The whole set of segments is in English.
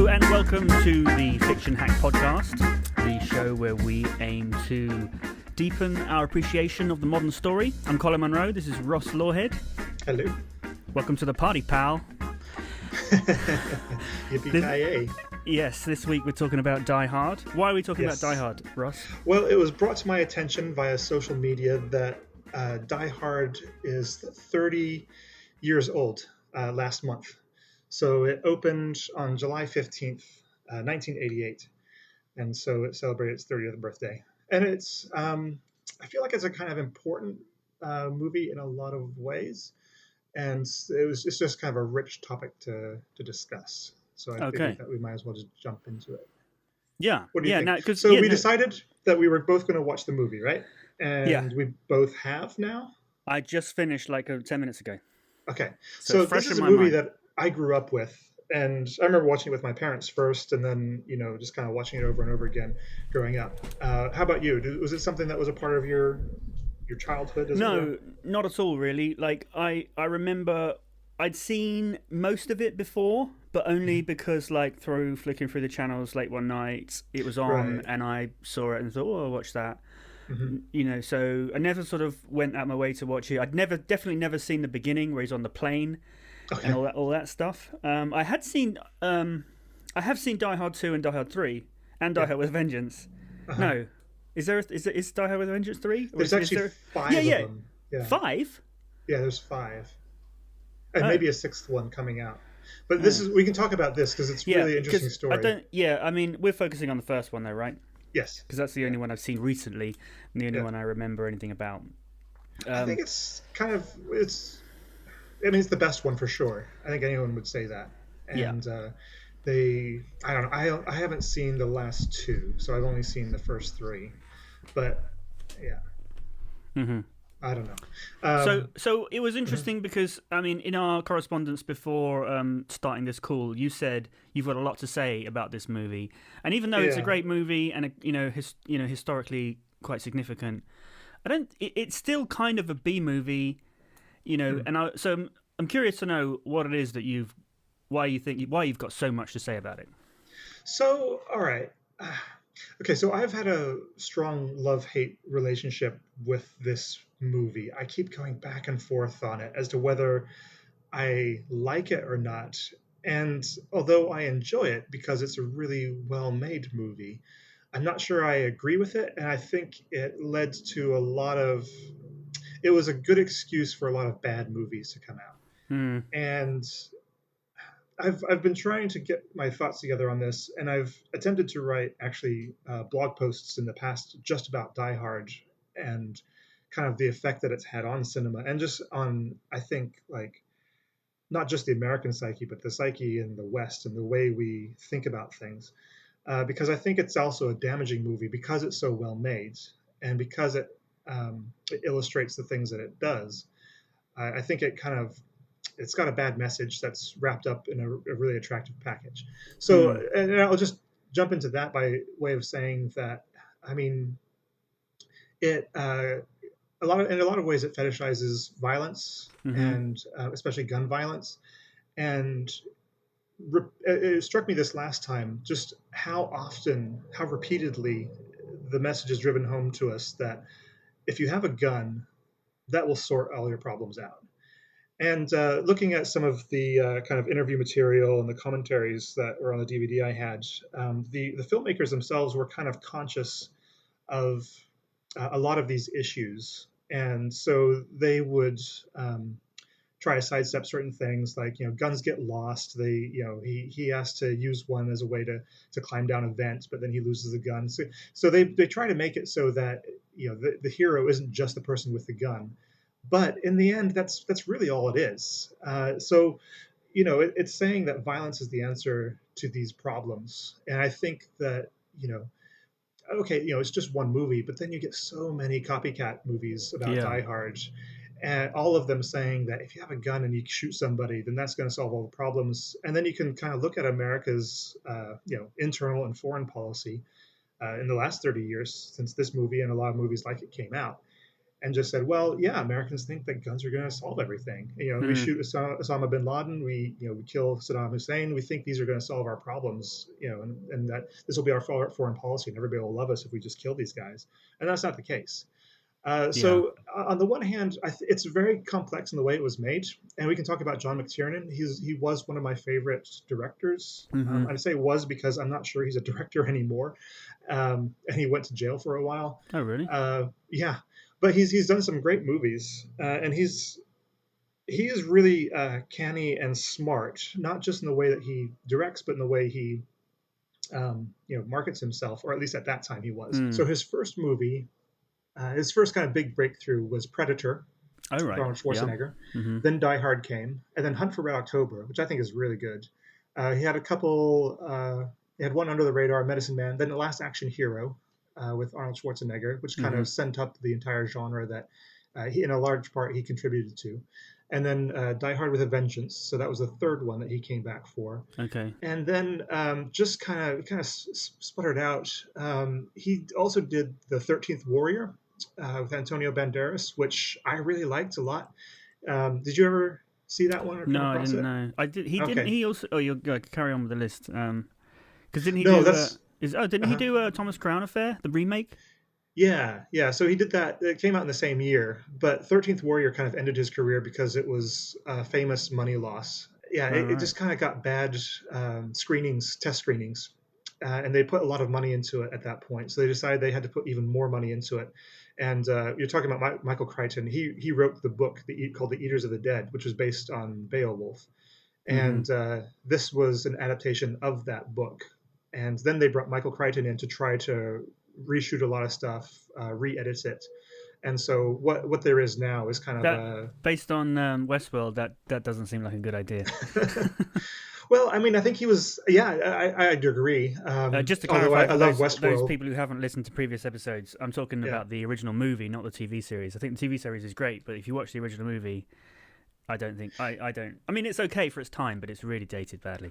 Hello and welcome to the Fiction Hack Podcast, the show where we aim to deepen our appreciation of the modern story. I'm Colin Monroe, this is Ross Lawhead. Hello. Welcome to the party, pal. Yippee-ki-yay. Yes, this week we're talking about Die Hard. Why are we talking about Die Hard, Ross? Well, it was brought to my attention via social media that Die Hard is 30 years old last month. So it opened on July 15th, 1988. And so it celebrated its 30th birthday. And it's, I feel like it's a kind of important movie in a lot of ways. And it's just kind of a rich topic to discuss. So I figured that we might as well just jump into it. Yeah. What do you think? We decided that we were both going to watch the movie, right? And we both have now? I just finished like 10 minutes ago. Okay. So this is a movie that I grew up with. And I remember watching it with my parents first and then, just kind of watching it over and over again growing up. How about you? Was it something that was a part of your childhood as well? No, not at all, really. Like, I remember I'd seen most of it before, but only because, like, flicking through the channels late one night, it was on, and I saw it and thought, oh, I'll watch that. Mm-hmm. So I never sort of went out my way to watch it. I'd definitely never seen the beginning where he's on the plane and all that stuff. I have seen Die Hard 2 and Die Hard 3 and Die Hard with Vengeance. No. Is Die Hard with Vengeance 3? There's actually 5 of them. Yeah. 5? Yeah, there's 5. And maybe a 6th one coming out. But we can talk about this because it's really interesting story. We're focusing on the first one though, right? Yes. Because that's the only one I've seen recently and the only one I remember anything about. I think it's the best one for sure. I think anyone would say that. And I don't know. I haven't seen the last 2, so I've only seen the first 3. But yeah. Mm-hmm. I don't know. So it was interesting because, in our correspondence before starting this call, you said you've got a lot to say about this movie. And even though it's a great movie and, historically quite significant, it's still kind of a B movie, and so I'm curious to know what it is that why you've got so much to say about it. So, all right. Okay, so I've had a strong love-hate relationship with this movie. I keep going back and forth on it as to whether I like it or not. And although I enjoy it because it's a really well-made movie, I'm not sure I agree with it. And I think it led to it was a good excuse for a lot of bad movies to come out. And I've been trying to get my thoughts together on this, and I've attempted to write actually blog posts in the past just about Die Hard and kind of the effect that it's had on cinema and just on, I think, like, not just the American psyche, but the psyche in the West and the way we think about things. Because I think it's also a damaging movie because it's so well made and because it illustrates the things that it does. I think it's got a bad message that's wrapped up in a really attractive package. So, and I'll just jump into that by way of saying that, it in a lot of ways it fetishizes violence and especially gun violence. And it struck me this last time just how repeatedly the message is driven home to us that if you have a gun, that will sort all your problems out. And looking at some of the kind of interview material and the commentaries that were on the DVD I had, the filmmakers themselves were kind of conscious of a lot of these issues. And so they would try to sidestep certain things like, guns get lost. He has to use one as a way to climb down a vent, but then he loses the gun. So they try to make it so that, the hero isn't just the person with the gun. But in the end, that's really all it is. So, it's saying that violence is the answer to these problems. And I think that, it's just one movie, but then you get so many copycat movies about Die Hard, and all of them saying that if you have a gun and you shoot somebody, then that's going to solve all the problems. And then you can kind of look at America's, internal and foreign policy in the last 30 years since this movie and a lot of movies like it came out. and just said, well, yeah, Americans think that guns are going to solve everything. We Mm. shoot Osama bin Laden, we kill Saddam Hussein. We think these are going to solve our problems, and that this will be our foreign policy, and everybody will love us if we just kill these guys. And that's not the case. Yeah. On the one hand, it's very complex in the way it was made, and we can talk about John McTiernan. He was one of my favorite directors. Hmm. I say was because I'm not sure he's a director anymore, and he went to jail for a while. Oh, really? Yeah, but he's done some great movies, and he is really canny and smart, not just in the way that he directs, but in the way he markets himself, or at least at that time he was. Mm. So his first movie. His first kind of big breakthrough was Predator Oh, with right. Arnold Yeah. Schwarzenegger. Hmm. Then Die Hard came, and then Hunt for Red October, which I think is really good. He had a couple. He had one under the radar, Medicine Man. Then The Last Action Hero with Arnold Schwarzenegger, which kind Hmm. of sent up the entire genre that he, in a large part, he contributed to. And then Die Hard with a Vengeance. So that was the third one that he came back for. Okay. And then just kind of sputtered out. He also did The 13th Warrior with Antonio Banderas, which I really liked a lot. Did you ever see that one or come No, I across didn't it? know. I did. He didn't. Okay. He also. Oh, you carry on with the list. Because didn't he No, do? that's Didn't he uh do Thomas Crown Affair, the remake? yeah, yeah. So he did that. It came out in the same year, but 13th Warrior kind of ended his career because it was a famous money loss. Yeah, Oh, it right. just kind of got bad test screenings, and they put a lot of money into it at that point. So they decided they had to put even more money into it. And you're talking about Michael Crichton. He wrote the book called The Eaters of the Dead, which was based on Beowulf, Hmm. and this was an adaptation of that book. And then they brought Michael Crichton in to try to reshoot a lot of stuff, re-edit it. And so what there is now is kind of That a based on Westworld. That doesn't seem like a good idea. well, I mean, I think he was. Yeah, I'd agree. Just to Although clarify I for love those Westworld. people who haven't listened to previous episodes, I'm talking Yeah, about the original movie, not the TV series. I think the TV series is great, but if you watch the original movie, I don't think I don't. I mean, it's okay for its time, but it's really dated badly.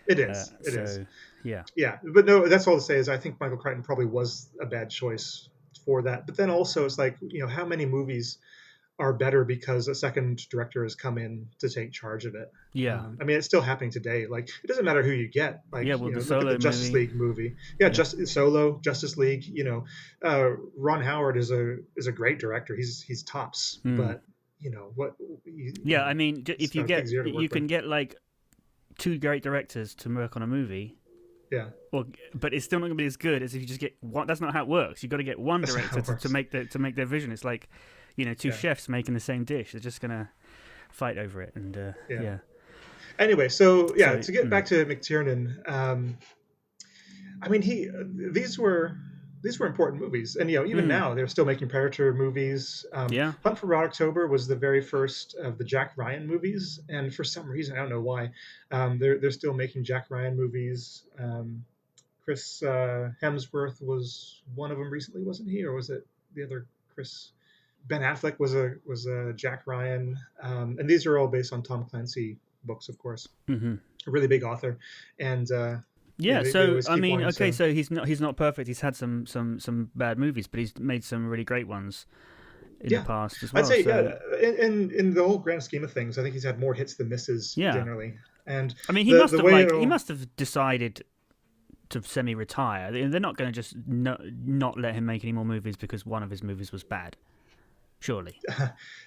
it is. It is. So yeah. Yeah, but no, that's all to say is I think Michael Crichton probably was a bad choice for that. But then also, it's like how many movies are better because a second director has come in to take charge of it. Yeah. I mean, it's still happening today. Like, it doesn't matter who you get. Yeah. Like, Well, the look at the Solo Justice movie. League movie. Yeah, Yeah. Justice League. Ron Howard is a great director. He's tops. Mm. But what? Yeah. I mean, It's if you got a pig's get ear to you work with. can get like two great directors to work on a movie. Yeah, But it's still not going to be as good as if you just get one. That's not how it works. You've got to get one that's not how director it to works. make their vision. It's like, two Yeah, chefs making the same dish. They're just going to fight over it, and yeah. yeah. Anyway, so yeah, So to get back to McTiernan, I mean, these were important movies, and even mm, now they're still making Predator movies. yeah, Hunt for Red October was the very first of the Jack Ryan movies, and for some reason I don't know why, they're still making Jack Ryan movies. Chris Hemsworth was one of them recently, wasn't he, or was it the other Chris? Ben Affleck was a Jack Ryan, and these are all based on Tom Clancy books, of course. hmm A really big author, and yeah. they So always I keep mean, wanting okay, to. so he's not perfect. He's had some bad movies, but he's made some really great ones in the Yeah, past as I'd well. say So in the whole grand scheme of things, I think he's had more hits than misses yeah, generally. And I mean, the way he it'll, must have decided to semi-retire. They're not going to just not let him make any more movies because one of his movies was bad. Surely.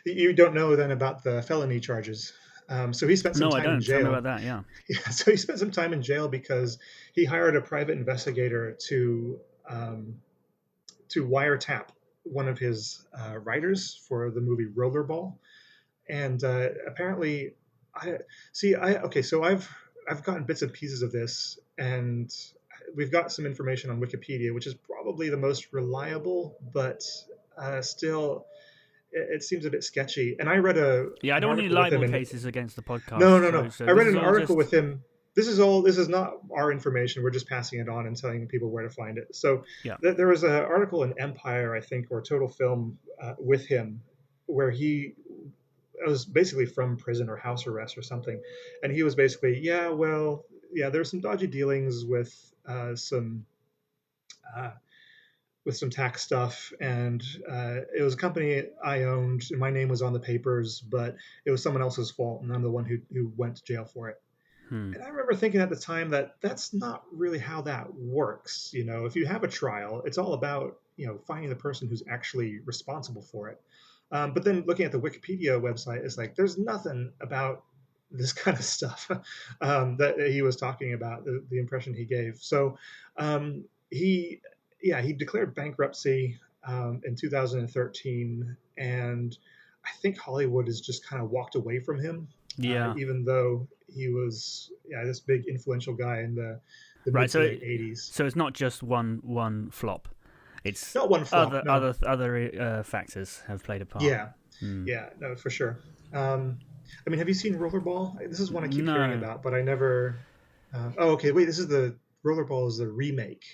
you don't know then about the felony charges. So he spent some No, I time in don't. Tell me about jail. that. Yeah. Yeah, so he spent some time in jail because he hired a private investigator to wiretap one of his writers for the movie Rollerball, and apparently, I see. Okay, so I've gotten bits and pieces of this, and we've got some information on Wikipedia, which is probably the most reliable, but still, it seems a bit sketchy. And I read Yeah, I an don't want any article with him, libel and cases against the no, podcast. no, So no. so I this read is an all article just with him. This is not our information. We're just passing it on and telling people where to find it. So yeah. there was an article in Empire, I think, or Total Film with him, where he was basically from prison or house arrest or something, and he was basically, yeah, well, yeah, there's some dodgy dealings with some uh, with some tax stuff, and it was a company I owned, and my name was on the papers, but it was someone else's fault, and I'm the one who went to jail for it. Hmm. And I remember thinking at the time that that's not really how that works. You know, if you have a trial, it's all about, you know, finding the person who's actually responsible for it. But then looking at the Wikipedia website, it's like there's nothing about this kind of stuff that he was talking about, the impression he gave. So he, yeah, he declared bankruptcy in 2013, and I think Hollywood has just kind of walked away from him, Yeah. even though he was, yeah, this big influential guy in the Right. mid to late 80s. So it's not just one flop. It's Not one flop, no. other factors have played a part. Yeah, yeah, no, for sure. I mean, have you seen Rollerball? This is one I keep hearing No. about, but I never. Oh, okay. Wait, this is the Rollerball is the remake.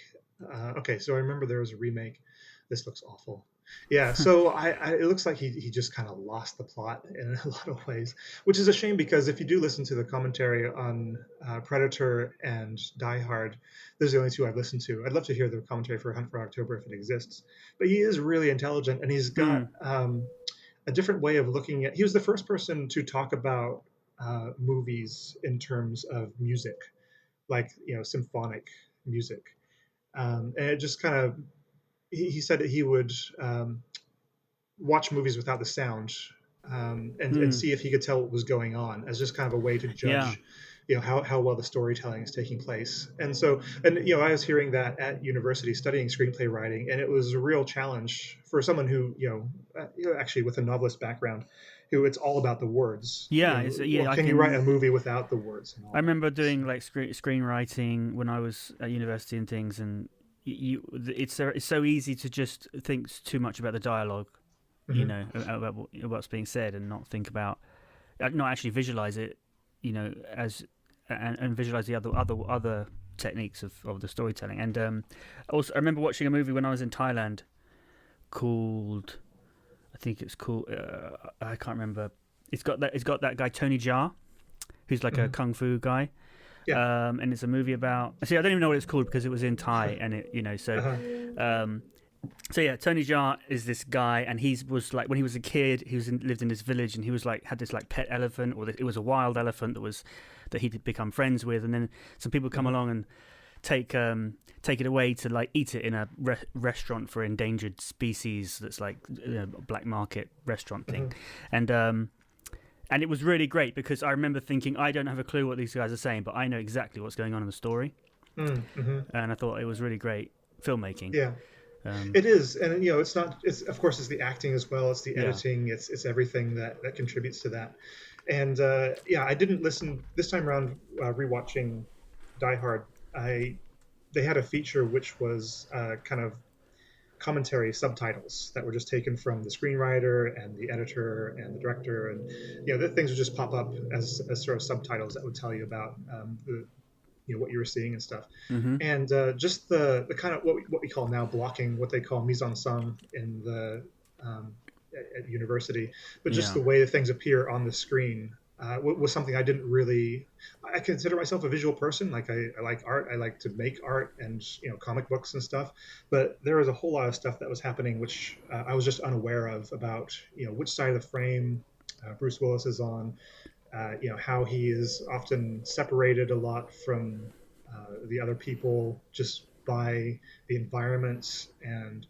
Okay, so I remember there was a remake. This looks awful. Yeah, so it looks like he just kind of lost the plot in a lot of ways, which is a shame because if you do listen to the commentary on Predator and Die Hard, those are the only two I've listened to. I'd love to hear the commentary for Hunt for October if it exists. But he is really intelligent, and he's got a different way of looking at. He was the first person to talk about movies in terms of music, like, you know, symphonic music, and it just kind of. He said that he would watch movies without the sound, and see if he could tell what was going on as just kind of a way to Yeah. judge, you know, how well the storytelling is taking place. And so, and you know, I was hearing that at university studying screenplay writing, and it was a real challenge for someone who, you know, actually with a novelist background, who it's all about the words. Yeah. You know, Yeah. well, can you write a movie without the words? And all I remember that. doing like screenwriting when I was at university and things, and it's so easy to just think too much about the dialogue, you Mm-hmm. know, about what's being said, and not think about, not actually visualize it, you know, as and visualize the other techniques of the storytelling. And also, I remember watching a movie when I was in Thailand called, I think it's called, I can't remember. It's got that guy Tony Jaa, who's like a Mm-hmm. kung fu guy. Yeah. And it's a movie about. See, I don't even know what it's called because it was in Thai, and it, you know, so. Uh-huh. So yeah, Tony Jaa is this guy, and he was like when he was a kid, lived in this village, and he was like had this like pet elephant, or it was a wild elephant that he'd become friends with, and then some people come along and take it away to like eat it in a restaurant for endangered species that's like a black market restaurant thing, and it was really great because I remember thinking I don't have a clue what these guys are saying, but I know exactly what's going on in the story, Mm-hmm. and I thought it was really great filmmaking. Yeah. It is, and you know, it's not. It's of course it's the acting as well. It's the editing. It's everything that contributes to that. And yeah, I didn't listen this time around. Rewatching Die Hard, they had a feature which was kind of commentary subtitles that were just taken from the screenwriter and the editor and the director, and you know, the things would just pop up as sort of subtitles that would tell you about the, you know, what you were seeing and stuff. And just the kind of what we call now blocking, what they call mise en scène in the at university, but just the way that things appear on the screen was something I didn't really. I consider myself a visual person. Like I like art. I like to make art and, you know, comic books and stuff. But there was a whole lot of stuff that was happening which I was just unaware of, about, you know, which side of the frame Bruce Willis is on. You know, how he is often separated a lot from the other people just by the environment, and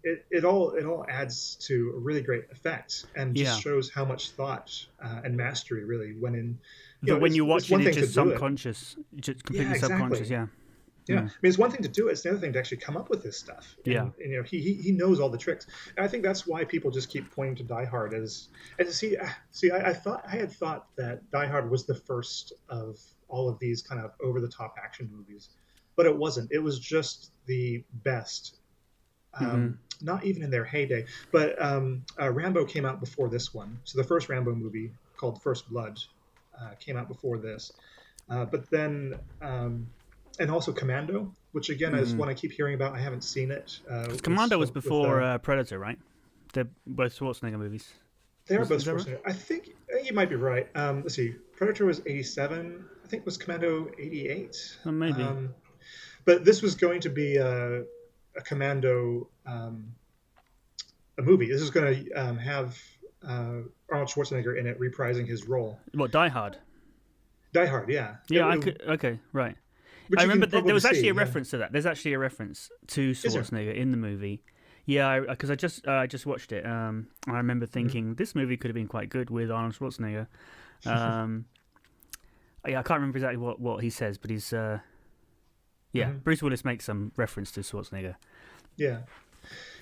it all adds to a really great effect, and just shows how much thought and mastery really went in. But when you watch it, it's just to subconscious, just completely exactly. subconscious. Yeah. Yeah, I mean, it's one thing to do it; it's the other thing to actually come up with this stuff. And, Yeah. and, you know, he knows all the tricks, and I think that's why people just keep pointing to Die Hard as. And see, I had thought that Die Hard was the first of all of these kind of over the top action movies, but it wasn't. It was just the best. Not even in their heyday, but Rambo came out before this one. So the first Rambo movie, called First Blood, came out before this, but then. And also Commando, which again is one I keep hearing about. I haven't seen it. Commando was before Predator, right? They're both Schwarzenegger movies. They are both Schwarzenegger. Right? I think you might be right. Let's see. Predator was 87. I think was Commando 88. Maybe. But this was going to be a commando a movie. This is going to have Arnold Schwarzenegger in it, reprising his role. What, Die Hard? Die Hard, yeah. Yeah, I could. Okay, right. Which I you remember can probably there was actually see, a reference to that. There's actually a reference to Schwarzenegger in the movie. Yeah, because I just watched it. I remember thinking this movie could have been quite good with Arnold Schwarzenegger. Yeah, I can't remember exactly what he says, but he's Bruce Willis makes some reference to Schwarzenegger. Yeah,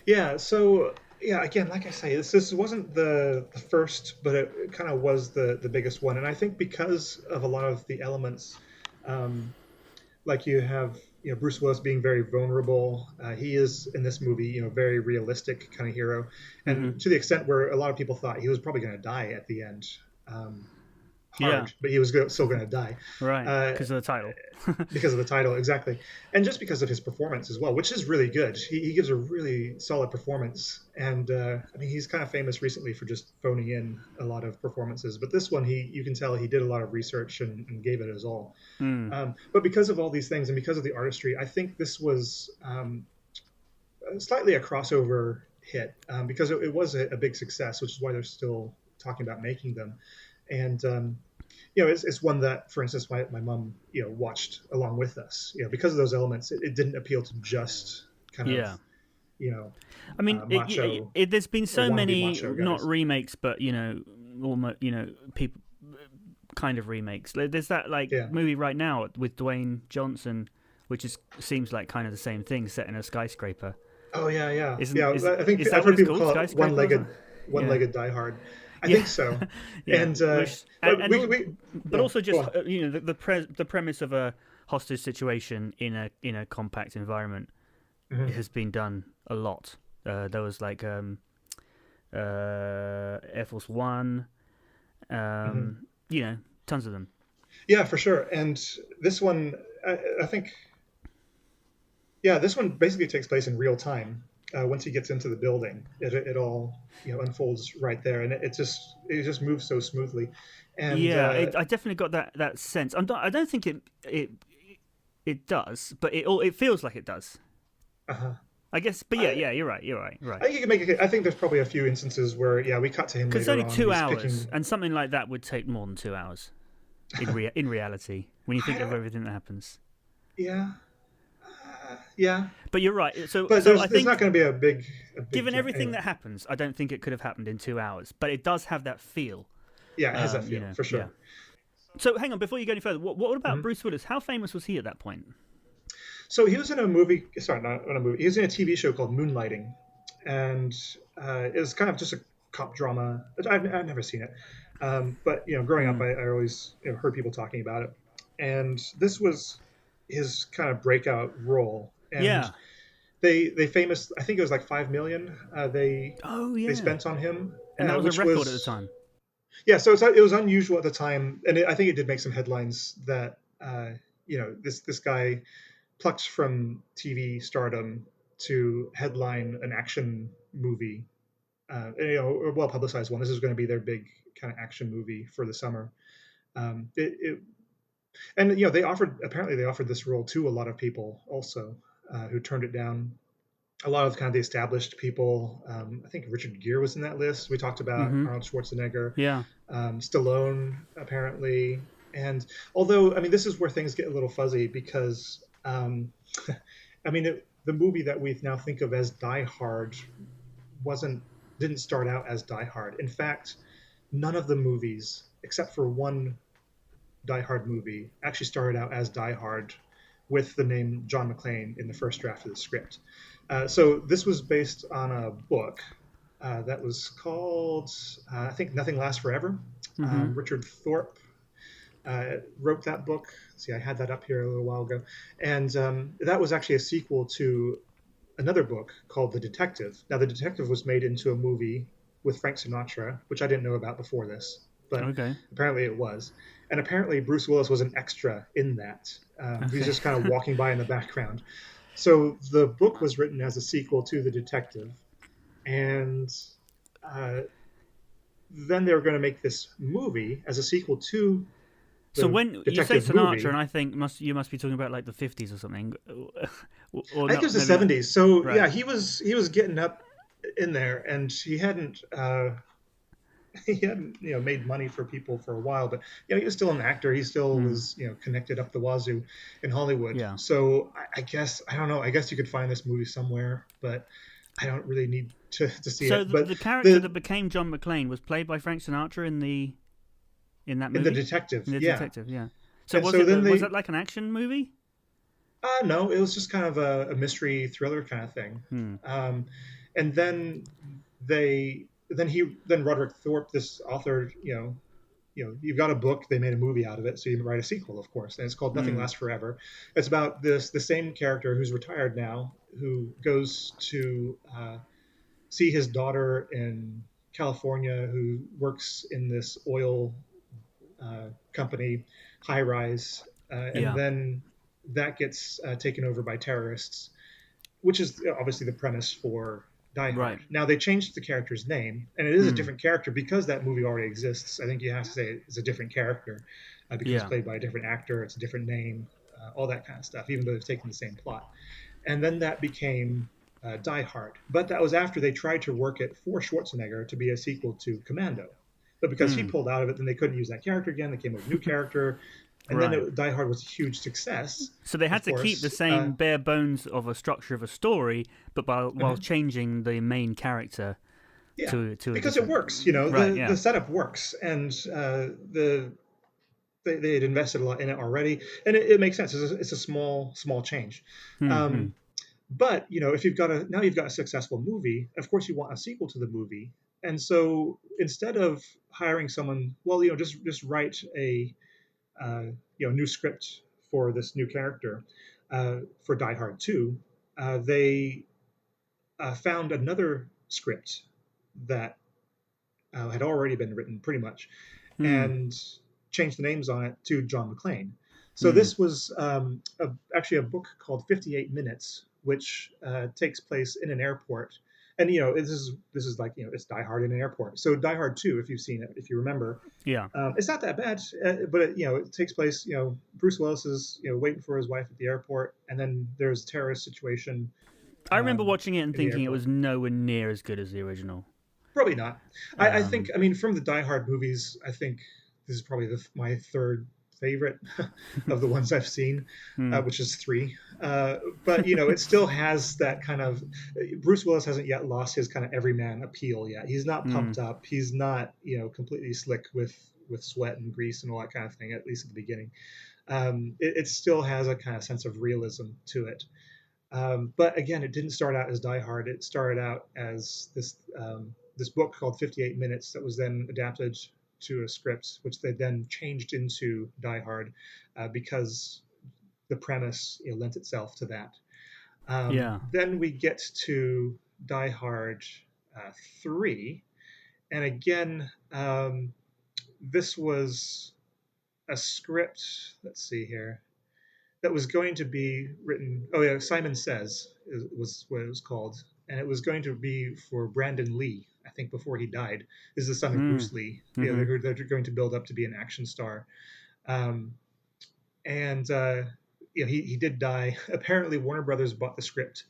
yeah. So yeah, again, like I say, this wasn't the first, but it kind of was the biggest one, and I think because of a lot of the elements, like you have Bruce Willis being very vulnerable. He is in this movie, very realistic kind of hero, and to the extent where a lot of people thought he was probably going to die at the end. But he was still going to die. Right, because of the title. Because of the title, exactly. And just because of his performance as well, which is really good. He gives a really solid performance. And, I mean, he's kind of famous recently for just phoning in a lot of performances. But this one, you can tell he did a lot of research and gave it his all. But because of all these things and because of the artistry, I think this was slightly a crossover hit because it was a big success, which is why they're still talking about making them. And it's one that, for instance, my mom watched along with us. Because of those elements, it didn't appeal to just kind of I mean, macho, there's been so many not guys. Remakes, but almost people kind of remakes. There's that movie right now with Dwayne Johnson, which seems like kind of the same thing, set in a skyscraper. Oh yeah. I think I've heard people call it one-legged Die Hard. I think so. But also just the premise of a hostage situation in a compact environment has been done a lot. There was like Air Force One, tons of them. Yeah, for sure. And this one, I think, this one basically takes place in real time. Once he gets into the building, it all unfolds right there, and it just moves so smoothly. And I definitely got that sense. I don't think it does, but it feels like it does. I guess, but you're right. I think you can make it. I think there's probably a few instances where we cut to him because it's later only on, 2 he's hours, picking... and something like that would take more than 2 hours in reality when you think of everything that happens. Yeah. But you're right. But there's not going to be a big given everything that happens, I don't think it could have happened in 2 hours. But it does have that feel. Yeah, it has that feel, for sure. Yeah. So hang on, before you go any further, what about Bruce Willis? How famous was he at that point? So he was in a movie. Sorry, not a movie. He was in a TV show called Moonlighting, and it was kind of just a cop drama. I've never seen it, but growing up, I always heard people talking about it, and this was his kind of breakout role. And they famous. I think it was like $5 million. They spent on him, and that was a record at the time. Yeah, so it was unusual at the time, and I think it did make some headlines that this guy plucked from TV stardom to headline an action movie, a well publicized one. This is going to be their big kind of action movie for the summer. And they offered this role to a lot of people also who turned it down. A lot of kind of the established people. I think Richard Gere was in that list. We talked about Arnold Schwarzenegger. Yeah. Stallone apparently. And although this is where things get a little fuzzy because the movie that we now think of as Die Hard didn't start out as Die Hard. In fact, none of the movies except for one Die Hard movie actually started out as Die Hard with the name John McClane in the first draft of the script. So this was based on a book that was called, I think, Nothing Lasts Forever. Richard Thorpe wrote that book. See, I had that up here a little while ago. And that was actually a sequel to another book called The Detective. Now, The Detective was made into a movie with Frank Sinatra, which I didn't know about before this. But apparently it was. And apparently Bruce Willis was an extra in that. He was just kind of walking by in the background. So the book was written as a sequel to The Detective. And then they were going to make this movie as a sequel to the So when you say Detective Sinatra, movie. and I think you must be talking about like the 50s or something. or I think it not? was the Maybe not. 70s. So yeah, Right. he was getting up in there, and he hadn't he hadn't made money for people for a while, but he was still an actor. He still Mm. was connected up the wazoo in Hollywood. Yeah. So I guess I don't know. I guess you could find this movie somewhere, but I don't really need to see So it. But the character that the became John McClane was played by Frank Sinatra in that in the movie, in detective, the yeah. detective. Yeah. So And so then was they that like an action movie? no, it was just kind of a mystery thriller kind of thing. Hmm. Um, and then then Roderick Thorpe, this author, you've got a book, they made a movie out of it, so you can write a sequel, of course, and it's called Nothing Hmm. Lasts Forever. It's about the same character who's retired now, who goes to see his daughter in California, who works in this oil company, high rise, and Yeah. then that gets taken over by terrorists, which is obviously the premise for Die Right. Hard. Now they changed the character's name, and it is a Hmm. different character because that movie already exists. I think you have to say it's a different character because it's Yeah. played by a different actor, it's a different name, all that kind of stuff. Even though they've taken the same plot, and then that became Die Hard. But that was after they tried to work it for Schwarzenegger to be a sequel to Commando. But because he Hmm. pulled out of it, then they couldn't use that character again. They came up with a new character, and then Right. Die Hard was a huge success, So they of had to keep the course. same bare bones of a structure of a story, but while Mhm. changing the main character Yeah, to a because it different. works. Right. The Yeah. setup works, and they had invested a lot in it already, and it makes sense. It's a small change. Hmm. Hmm. Um, but if you've got a successful movie, of course you want a sequel to the movie, and so instead of hiring someone, well, just write a uh, new script for this new character for Die Hard 2. They found another script that had already been written pretty much, Hmm. and changed the names on it to John McClane. So Hmm. this was actually a book called 58 Minutes, which takes place in an airport. And this is like it's Die Hard in an airport. So Die Hard 2, if you've seen it, if you remember, Yeah. it's not that bad, but it takes place. Bruce Willis is waiting for his wife at the airport, and then there's a terrorist situation I remember watching it and in the thinking it airport. was nowhere near as good as the original. Probably not. I think, Um. I mean, from the Die Hard movies, I think this is probably my third favorite of the ones I've seen, Hmm. which is three. But it still has that kind of. Bruce Willis hasn't yet lost his kind of everyman appeal yet. He's not Hmm. pumped up. He's not completely slick with sweat and grease and all that kind of thing. At least at the beginning, it still has a kind of sense of realism to it. But again, it didn't start out as Die Hard. It started out as this book called 58 Minutes that was then adapted to a script, which they then changed into Die Hard because the premise lent itself to that. Yeah. Then we get to Die Hard 3, and again, this was a script. Let's see here that was going to be written. Oh yeah, Simon Says was what it was called, and it was going to be for Brandon Lee. I think before he died, this is the son of Hmm. Bruce Lee. Hmm. They're going to build up to be an action star, um, and he did die. Apparently, Warner Brothers bought the script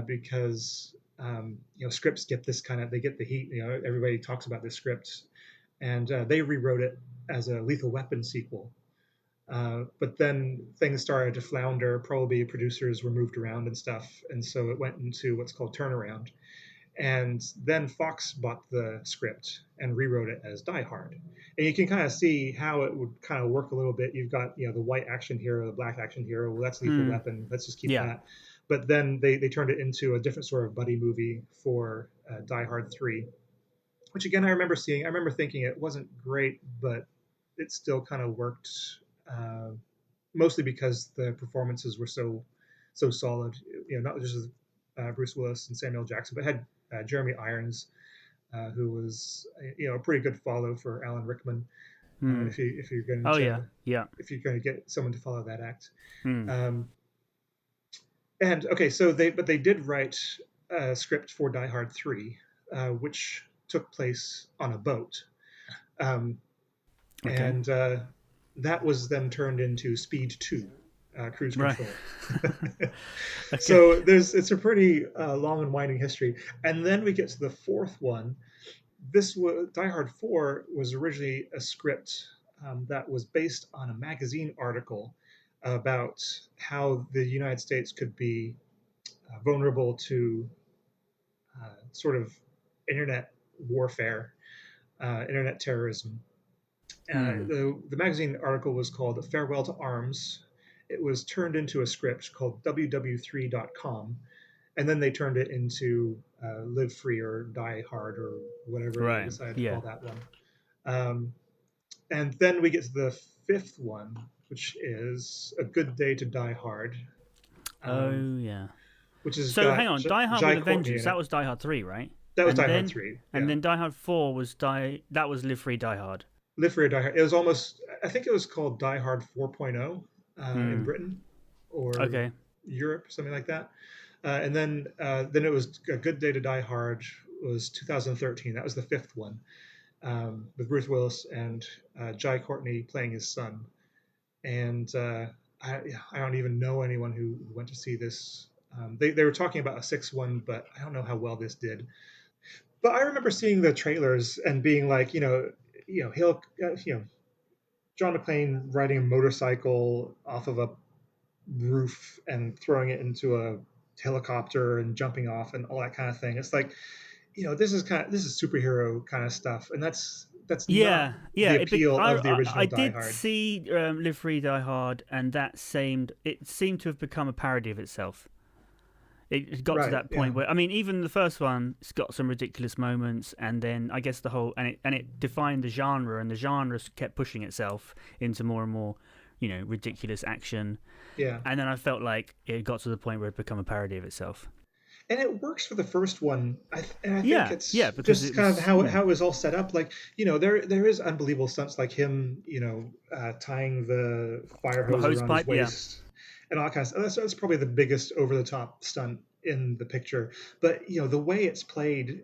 because scripts get this kind of they get the heat. Everybody talks about this script, and they rewrote it as a Lethal Weapon sequel, but then things started to flounder. Probably producers were moved around and stuff, and so it went into what's called turnaround. And then Fox bought the script and rewrote it as Die Hard. And you can kind of see how it would kind of work a little bit. You've got the white action hero, the black action hero. Well, that's Lethal Hmm. Weapon. Let's just keep Yeah. that. But then they turned it into a different sort of buddy movie for Die Hard 3, which again I remember seeing. I remember thinking it wasn't great, but it still kind of worked. Uh, Mostly because the performances were so solid. Not just Bruce Willis and Samuel Jackson, but had Jeremy Irons, who was a pretty good follow for Alan Rickman. Hmm. If you're going Oh yeah. to Yeah. if you're going to get someone to follow that act. Hmm. Um, and okay, so they did write a script for Die Hard 3, which took place on a boat. Um, Okay. and that was then turned into Speed 2. cruise Right. control. Okay. So it's a pretty long and winding history. And then we get to the fourth one. This was Die Hard 4 was originally a script that was based on a magazine article about how the United States could be vulnerable to sort of internet warfare, internet terrorism. Hmm. The magazine article was called Farewell to Arms. It was turned into a script called ww3.com, and then they turned it into Live Free or Die Hard or whatever they Right. decided to Yeah. call that one. Um, and then we get to the fifth one, which is A Good Day to Die Hard, um, Oh yeah. which has So got hang on, Die Hard with Jai a Courtney Vengeance. in That it. was Die Hard 3, right? That was And Die Hard then 3. and Yeah. then Die Hard 4 was That was Live Free Die Hard. Live Free or Die Hard. It was almost, I think it was called Die Hard 4.0 in Hmm. Britain or Okay. Europe, something like that. And then it was A Good Day to Die Hard was 2013. That was the fifth one with Bruce Willis and Jai Courtney playing his son. And I don't even know anyone who went to see this. They were talking about a sixth one, but I don't know how well this did. But I remember seeing the trailers and being like, he'll, John McClane riding a motorcycle off of a roof and throwing it into a helicopter and jumping off and all that kind of thing. It's like, this is superhero kind of stuff, and that's not Yeah, yeah. the appeal of the I original Die did Hard. see Live Free Die Hard, and it seemed to have become a parody of itself. It got to Right? that Yeah. point where, I mean, even the first one, it's got some ridiculous moments, and then I guess the whole and it defined the genre, and the genre kept pushing itself into more and more, ridiculous action, Yeah. and then I felt like it got to the point where it became a parody of itself. And it works for the first one. And I think Yeah, it's yeah, because just it kind of was how it was all set up. Like, there is unbelievable stunts like him, tying the fire the hose hose around his pipe. Yeah, waist and all that kind of stuff. That's probably the biggest over the top stunt in the picture. But the way it's played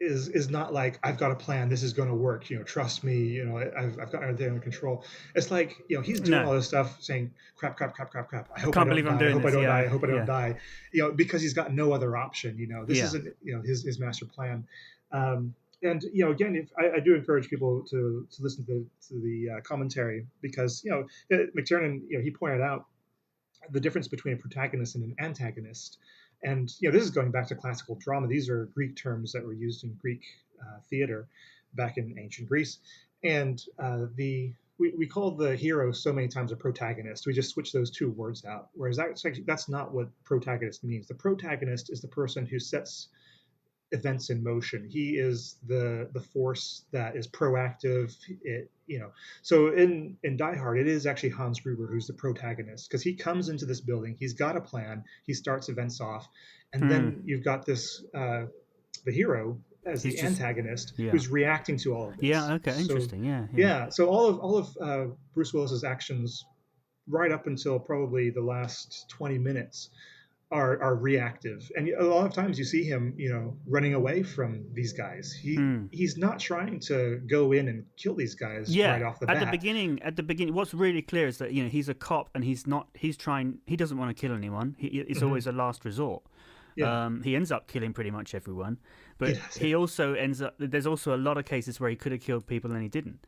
is not like I've got a plan. This is going to work. Trust me. I've got everything under control. It's like he's doing no, all this stuff, saying crap, crap, crap, crap, crap. I I hope I can't don't believe I'm die. I doing hope I this. don't die. I Yeah, hope I don't yeah, die. Because he's got no other option. This yeah. isn't his master plan. And again, if I do encourage people to listen to the commentary because McTiernan he pointed out the difference between a protagonist and an antagonist. And this is going back to classical drama. These are Greek terms that were used in Greek theater back in ancient Greece. And we call the hero so many times a protagonist. We just switch those two words out. Whereas that's not what protagonist means. The protagonist is the person who sets events in motion. He is the force that is proactive. So in Die Hard, it is actually Hans Gruber who's the protagonist because he comes into this building. He's got a plan. He starts events off, and Hmm. then you've got the hero as He's the just antagonist yeah, who's reacting to all of yeah. this. Okay, So interesting. Yeah, yeah. yeah, so all of Bruce Willis's actions right up until probably the last 20 minutes are reactive, and a lot of times you see him running away from these guys. Hmm. He's not trying to go in and kill these guys right Yeah, off the at the bat. beginning, what's really clear is that he's a cop and he's not. He's trying. He doesn't want to kill anyone. It's Hmm. always a last resort. Yeah, He ends up killing pretty much everyone, he but does. he also ends up. There's also a lot of cases where he could have killed people and he didn't.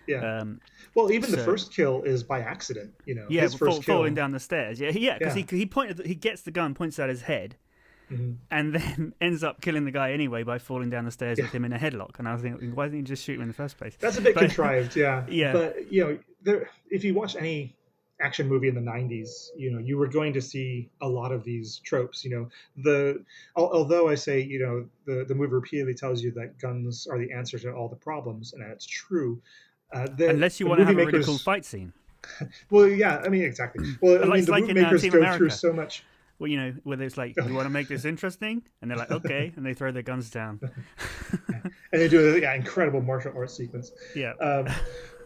Yeah. Um, Well, even the so first kill is by accident. yeah, His first falling kill. down the stairs. Yeah, yeah, because Yeah. he gets the gun, points at his head, Hmm. and then ends up killing the guy anyway by falling down the stairs Yeah. with him in a headlock. And I was thinking, why didn't you just shoot him in the first place? That's a bit But contrived. Yeah. yeah, But if you watch any action movie in the 90s, you were going to see a lot of these tropes. Although I say the movie repeatedly tells you that guns are the answer to all the problems, and that's true. unless you The want to movie have a really cool makers, fight scene. well, yeah, I mean, exactly. Well, I mean, It's the like movie in makers Team go through America. so much. Well, whether it's like, you want to make this interesting? And they're like, okay. And they throw their guns down. And they do a incredible martial arts sequence. Yeah.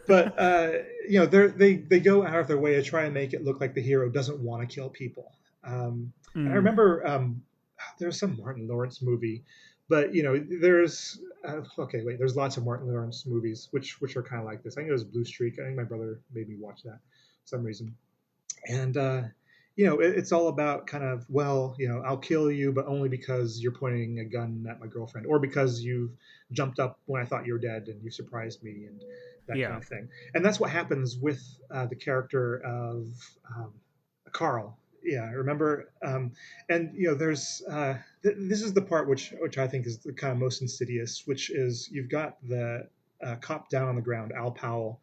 But they go out of their way to try and make it look like the hero doesn't want to kill people. And I Mm. remember there's some Martin Lawrence movie, but there's there's lots of Martin Lawrence movies which are kind of like this. I think it was Blue Streak. I think my brother made me watch that for some reason. And it's all about kind of, well, I'll kill you, but only because you're pointing a gun at my girlfriend, or because you've jumped up when I thought you were dead and you surprised me, and that kind Yeah. of thing. And that's what happens with the character of um, Carl. Yeah, I remember. And there's this is the part which I think is the kind of most insidious, which is you've got the cop down on the ground, Al Powell,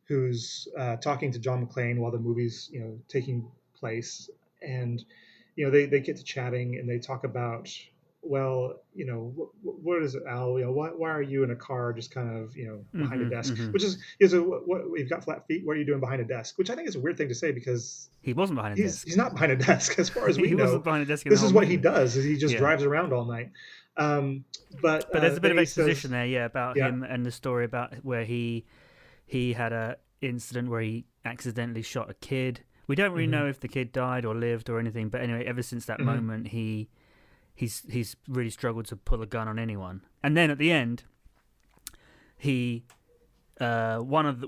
who's talking to John McClane while the movie's taking place, and they get to chatting and they talk about, well, what is it, Al? Why are you in a car just kind of behind a Hmm. desk? Hmm. Which is what you've got flat feet. What are you doing behind a desk? Which I think is a weird thing to say because He wasn't behind a he's desk. not behind a desk as far as we He wasn't know. behind a desk in the This whole is what he movie. does. Is he just Yeah. drives around all night. But But there's a bit then of he exposition says, there, yeah, about yeah. him and the story about where he had a incident where he accidentally shot a kid. We don't really Hmm. know if the kid died or lived or anything, but anyway, ever since that Hmm. moment, he's really struggled to pull a gun on anyone. And then at the end, he one of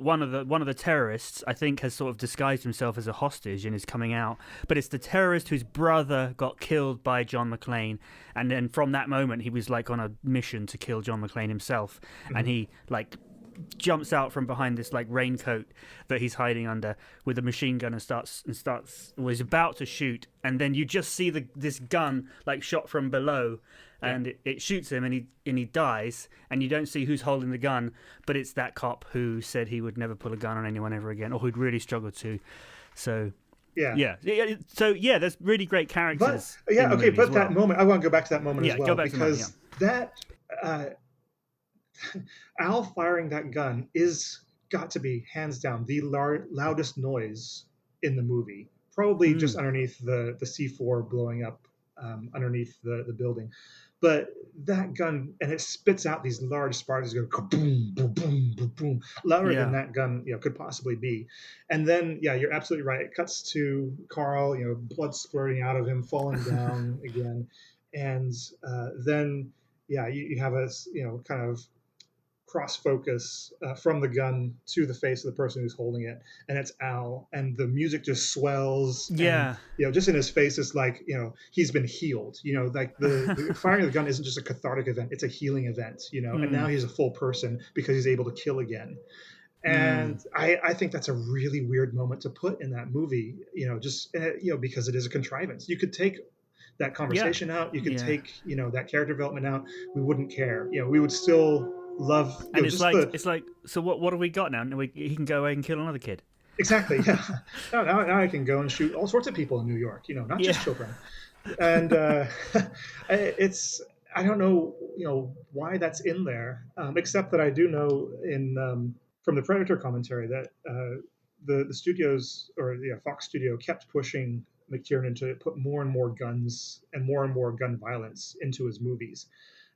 the terrorists, I think, has sort of disguised himself as a hostage and is coming out. But it's the terrorist whose brother got killed by John McClane, and then from that moment he was like on a mission to kill John McClane himself, and Hmm. he like jumps out from behind this like raincoat that he's hiding under with a machine gun and starts was about to shoot, and then you just see this gun like shot from below, Yeah. and it shoots him, and he dies, and you don't see who's holding the gun, but it's that cop who said he would never pull a gun on anyone ever again, or who'd really struggled to. So Yeah. yeah, there's really great But characters yeah, in the okay, movie as but that well. moment, I want to go back to that moment as Yeah, go well, back to the moment. Yeah. because that uh, Al firing that gun is got to be hands down the loudest noise in the movie. Probably just Mm. underneath the C4 blowing up underneath the building. But that gun, and it spits out these large sparks, go boom, boom, boom, boom, boom, louder than Yeah. that gun could possibly be. And then, yeah, you're absolutely right. It cuts to Carl, blood squirting out of him, falling down again, and then, yeah, you have a kind of cross focus from the gun to the face of the person who's holding it, and it's Al, and the music just swells, and Yeah. just in his face it's like he's been healed. Like the firing of the gun isn't just a cathartic event; it's a healing event. And now Mm. he's a full person because he's able to kill again. Mm. And I think that's a really weird moment to put in that movie. Just because it is a contrivance. You could take that Yeah. conversation out. You could Yeah. take that character development out. We wouldn't care. We would still love And it's just like the it's like so what have we got now? He can go away and kill another kid. exactly, yeah. Now I can go and shoot all sorts of people in New York. Not Yeah. just children. And it's I don't know why that's in there, except that I do know in from the Predator commentary that the studios, or Fox Studio, kept pushing McTiernan to put more and more gun violence into his movies.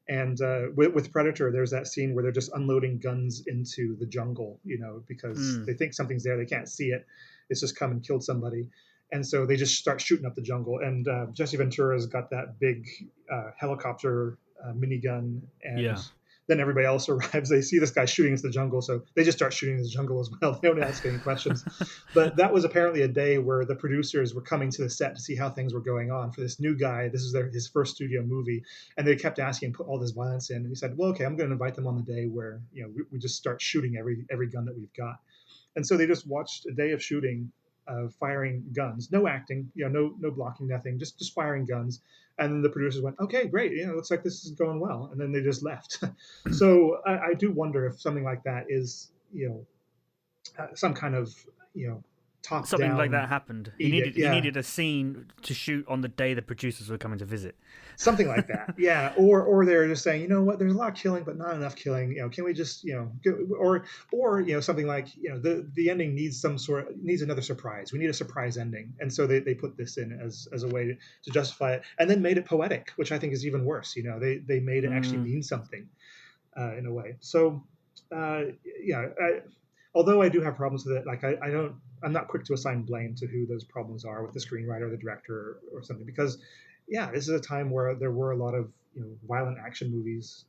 And with Predator, there's that scene where they're just unloading guns into the jungle, because Mm. they think something's there, they can't see it. It's just come and killed somebody, and so they just start shooting up the jungle. And Jesse Ventura's got that big helicopter minigun, and Yeah. then everybody else arrives. They see this guy shooting into the jungle, so they just start shooting into the jungle as well. They don't ask any questions. But that was apparently a day where the producers were coming to the set to see how things were going on for this new guy. This is his first studio movie, and they kept asking, put all this violence in. And he said, "Well, okay, I'm going to invite them on the day where we just start shooting every gun that we've got." And so they just watched a day of shooting, firing guns, no acting, no blocking, nothing, just firing guns. And then the producers went, "Okay, great, looks like this is going well," and then they just left. So I do wonder if something like that is some kind of you know top Something like down that happened. He edict, needed he yeah, needed a scene to shoot on the day the producers were coming to visit. something like that, yeah. Or they're just saying, what, there's a lot of killing but not enough killing, can we just go, or something like the ending needs another surprise. We need a surprise ending, and so they put this in as a way to justify it, and then made it poetic, which I think is even worse. They made it actually Mm. mean something in a way. So uh, yeah, although I do have problems with it, like I don't, I'm not quick to assign blame to who those problems are with the screenwriter, the director, or something, because yeah, this is a time where there were a lot of violent action movies,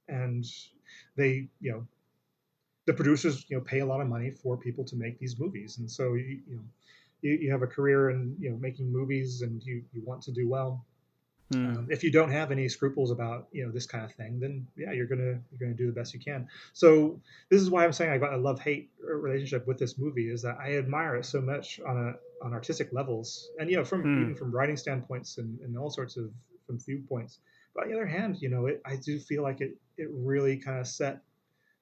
and they the producers pay a lot of money for people to make these movies, and so you have a career in making movies and you want to do well. Mm. If you don't have any scruples about this kind of thing, then yeah, you're gonna do the best you can. So this is why I'm saying I got a love hate relationship with this movie, is that I admire it so much on artistic levels, and from Mm. even from writing standpoints and all sorts of from viewpoints. But on the other hand, I do feel like it really kind of set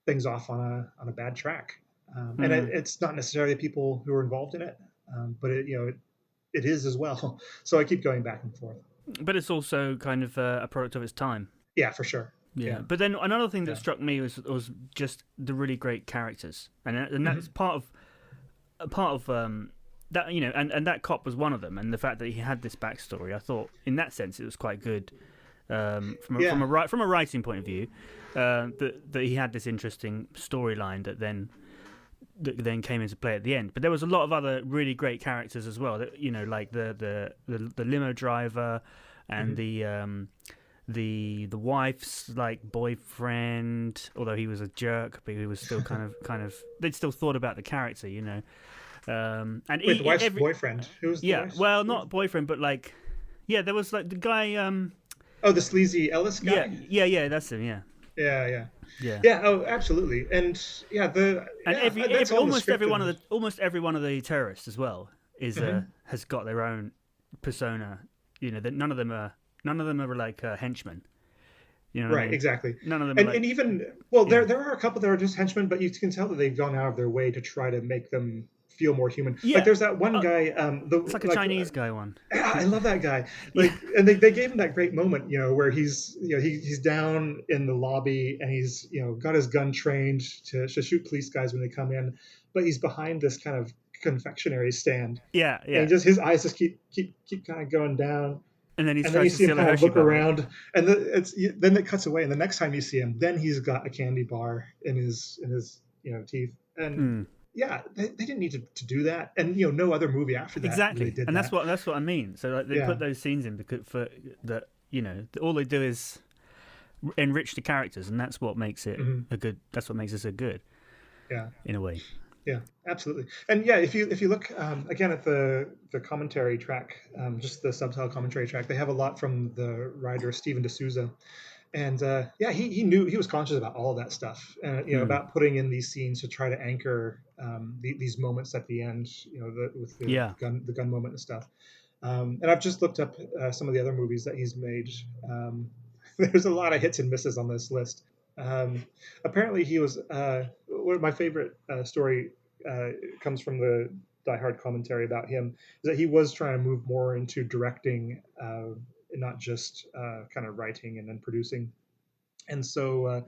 things off on a bad track, and Mm. it's not necessarily the people who are involved in it, but it is as well. So I keep going back and forth. But it's also kind of a product of its time. Yeah, for sure. Yeah. Yeah. But then another thing that Yeah. struck me was just the really great characters, and Mm-hmm. that's part of that, and that cop was one of them, and the fact that he had this backstory, I thought in that sense it was quite good, from Yeah. from a writing point of view, that he had this interesting storyline that then came into play at the end. But there was a lot of other really great characters as well. That like the limo driver and Mm-hmm. the wife's like boyfriend. Although he was a jerk, but he was still kind of they'd still thought about the character, And Wait, the wife's boyfriend. Who's the yeah, wife's well, not boyfriend, but like there was like the guy. Oh, the sleazy Ellis guy. Yeah, that's him. Yeah. Yeah. Oh, absolutely. And yeah, And that's all in the almost script every one of the terrorists as well is Mm-hmm. has got their own persona. That none of them are like henchmen. You know what I Right, mean? exactly. None of them. And are like, and even there are a couple that are just henchmen, but you can tell that they've gone out of their way to try to make them feel more human. Yeah. Like there's that one guy. It's like a Chinese guy one. Yeah, I love that guy. Like, and they gave him that great moment, where he's he's down in the lobby and he's got his gun trained to shoot police guys when they come in, but he's behind this kind of confectionery stand. Yeah. And just his eyes just keep kind of going down. And then he's And then you tries to see him steal a kind of Hershey look bar. around, and then it cuts away. And the next time you see him, then he's got a candy bar in his teeth. And yeah, they didn't need to do that. And no other movie after that Exactly, really did and that. that's what I mean. So like they Yeah. put those scenes in because for that all they do is enrich the characters, and that's what makes it a good. That's what makes it so good. Yeah. In a way. Yeah, absolutely. And yeah, if you look again at the commentary track, just the subtitle commentary track, they have a lot from the writer Stephen D'Souza, and yeah, he knew, he was conscious about all of that stuff, about putting in these scenes to try to anchor these moments at the end, with the gun moment and stuff. And I've just looked up some of the other movies that he's made. There's a lot of hits and misses on this list. Apparently, he was one of my favorite story comes from the Die Hard commentary about him, is that he was trying to move more into directing, not just kind of writing and then producing. And so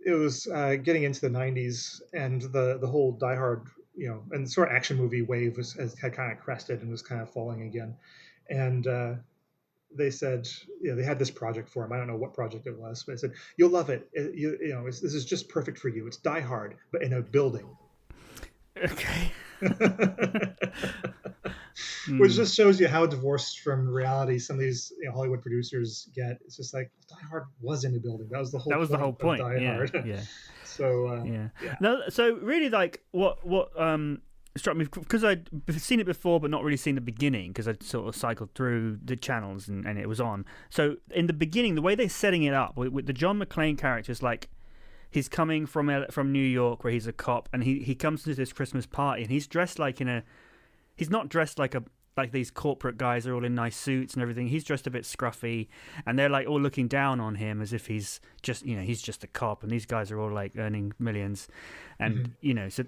it was getting into the 90s, and the whole Die Hard, and sort of action movie wave had kind of crested and was kind of falling again. And they said, they had this project for him. I don't know what project it was, but they said, "You'll love it. This is just perfect for you. It's Die Hard, but in a building." Okay. Which just shows you how divorced from reality some of these Hollywood producers get. It's just like, Die Hard was in a building. That was the whole point. Of Die Hard. Yeah. So yeah. No, so really, like what struck me, because I'd seen it before but not really seen the beginning, because I'd sort of cycled through the channels and it was on. So in the beginning, the way they're setting it up with the John McClane characters, like he's coming from New York where he's a cop, and he comes to this Christmas party, and he's dressed like he's not dressed like these corporate guys are all in nice suits and everything. He's dressed a bit scruffy, and they're like all looking down on him as if he's just he's just a cop, and these guys are all like earning millions, and so